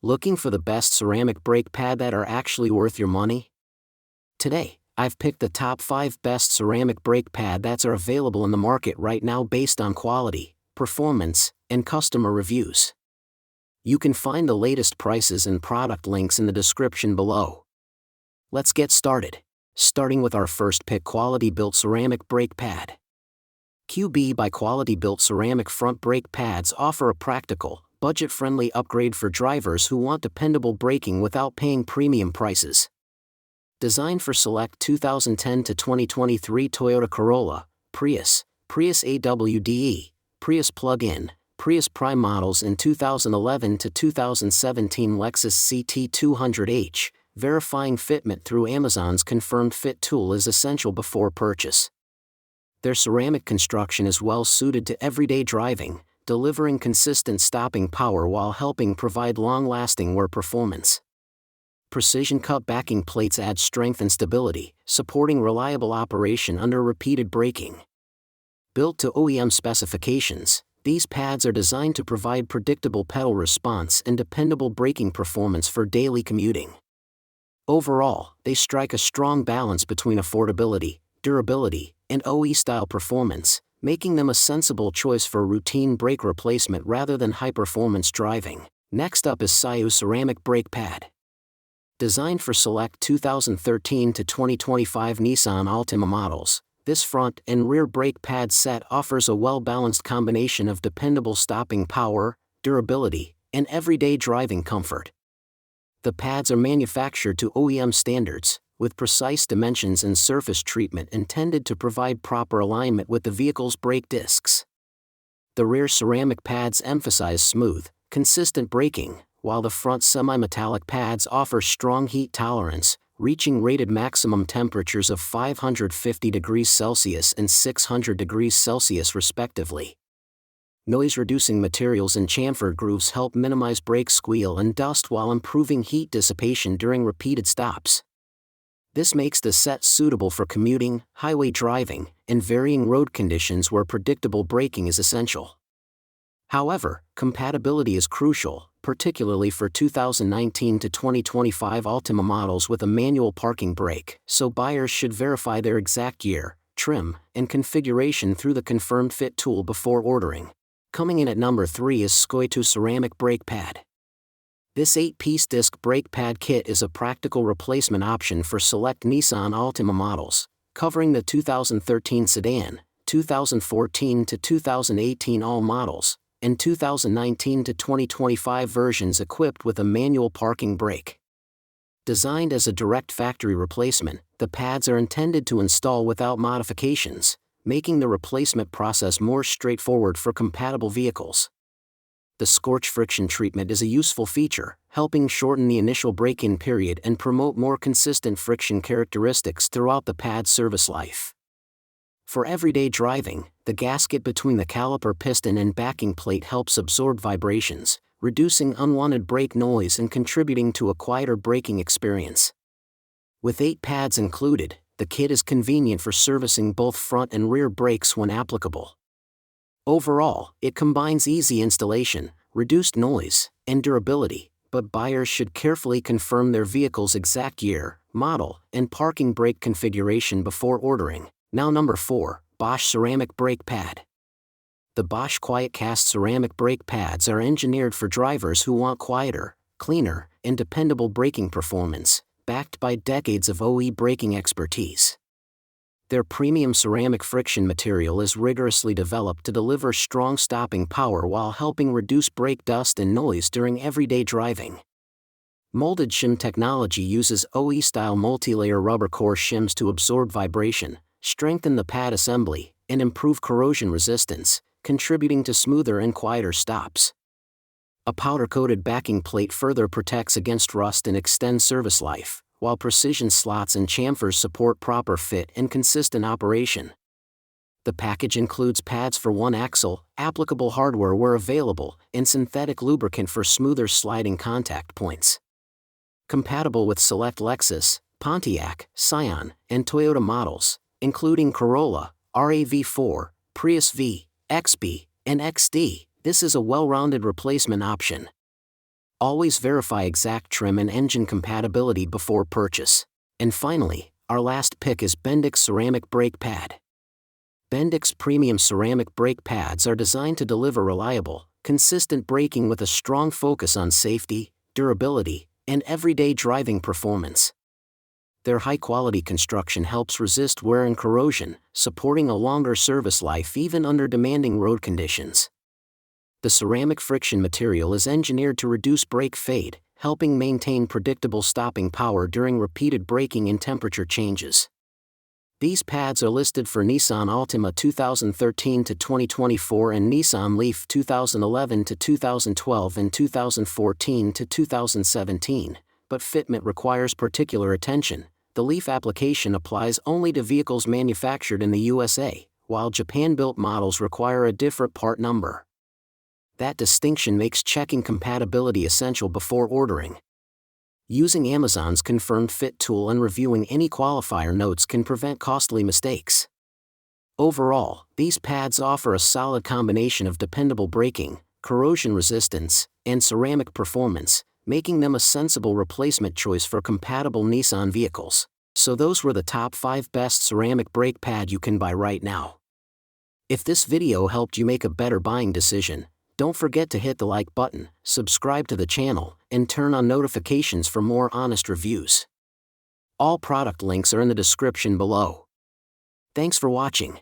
Looking for the best ceramic brake pad that are actually worth your money? Today, I've picked the top 5 best ceramic brake pad that are available in the market right now based on quality, performance, and customer reviews. You can find the latest prices and product links in the description below. Let's get started. Starting with our first pick, Quality Built Ceramic Brake Pad. QB by Quality Built Ceramic Front Brake Pads offer a practical, budget-friendly upgrade for drivers who want dependable braking without paying premium prices. Designed for select 2010 to 2023 Toyota Corolla, Prius, Prius AWDE, Prius Plug-in, Prius Prime models and 2011 to 2017 Lexus CT200H, verifying fitment through Amazon's confirmed fit tool is essential before purchase. Their ceramic construction is well suited to everyday driving, delivering consistent stopping power while helping provide long-lasting wear performance. Precision-cut backing plates add strength and stability, supporting reliable operation under repeated braking. Built to OEM specifications, these pads are designed to provide predictable pedal response and dependable braking performance for daily commuting. Overall, they strike a strong balance between affordability, durability, and OE-style performance, making them a sensible choice for routine brake replacement rather than high-performance driving. Next up is Sayu Ceramic Brake Pad. Designed for select 2013 to 2025 Nissan Altima models, this front and rear brake pad set offers a well-balanced combination of dependable stopping power, durability, and everyday driving comfort. The pads are manufactured to OEM standards, with precise dimensions and surface treatment intended to provide proper alignment with the vehicle's brake discs. The rear ceramic pads emphasize smooth, consistent braking, while the front semi-metallic pads offer strong heat tolerance, reaching rated maximum temperatures of 550 degrees Celsius and 600 degrees Celsius respectively. Noise-reducing materials and chamfered grooves help minimize brake squeal and dust while improving heat dissipation during repeated stops. This makes the set suitable for commuting, highway driving, and varying road conditions where predictable braking is essential. However, compatibility is crucial, particularly for 2019 to 2025 Altima models with a manual parking brake, so buyers should verify their exact year, trim, and configuration through the confirmed fit tool before ordering. Coming in at number 3 is Skoitu Ceramic Brake Pad. This 8-piece disc brake pad kit is a practical replacement option for select Nissan Altima models, covering the 2013 Sedan, 2014 to 2018 all models, and 2019 to 2025 versions equipped with a manual parking brake. Designed as a direct factory replacement, the pads are intended to install without modifications, making the replacement process more straightforward for compatible vehicles. The scorch friction treatment is a useful feature, helping shorten the initial break-in period and promote more consistent friction characteristics throughout the pad's service life. For everyday driving, the gasket between the caliper piston and backing plate helps absorb vibrations, reducing unwanted brake noise and contributing to a quieter braking experience. With 8 pads included, the kit is convenient for servicing both front and rear brakes when applicable. Overall, it combines easy installation, reduced noise, and durability, but buyers should carefully confirm their vehicle's exact year, model, and parking brake configuration before ordering. Now number 4, Bosch Ceramic Brake Pad. The Bosch QuietCast ceramic brake pads are engineered for drivers who want quieter, cleaner, and dependable braking performance, backed by decades of OE braking expertise. Their premium ceramic friction material is rigorously developed to deliver strong stopping power while helping reduce brake dust and noise during everyday driving. Molded shim technology uses OE-style multi-layer rubber core shims to absorb vibration, strengthen the pad assembly, and improve corrosion resistance, contributing to smoother and quieter stops. A powder-coated backing plate further protects against rust and extends service life, while precision slots and chamfers support proper fit and consistent operation. The package includes pads for one axle, applicable hardware where available, and synthetic lubricant for smoother sliding contact points. Compatible with select Lexus, Pontiac, Scion, and Toyota models, including Corolla, RAV4, Prius V, XB, and XD, this is a well-rounded replacement option. Always verify exact trim and engine compatibility before purchase. And finally, our last pick is Bendix Ceramic Brake Pad. Bendix premium ceramic brake pads are designed to deliver reliable, consistent braking with a strong focus on safety, durability, and everyday driving performance. Their high-quality construction helps resist wear and corrosion, supporting a longer service life even under demanding road conditions. The ceramic friction material is engineered to reduce brake fade, helping maintain predictable stopping power during repeated braking and temperature changes. These pads are listed for Nissan Altima 2013 to 2024 and Nissan Leaf 2011 to 2012 and 2014 to 2017, but fitment requires particular attention. The Leaf application applies only to vehicles manufactured in the USA, while Japan-built models require a different part number. That distinction makes checking compatibility essential before ordering. Using Amazon's Confirmed Fit tool and reviewing any qualifier notes can prevent costly mistakes. Overall, these pads offer a solid combination of dependable braking, corrosion resistance, and ceramic performance, making them a sensible replacement choice for compatible Nissan vehicles. So those were the top 5 best ceramic brake pad you can buy right now. If this video helped you make a better buying decision, don't forget to hit the like button, subscribe to the channel, and turn on notifications for more honest reviews. All product links are in the description below. Thanks for watching.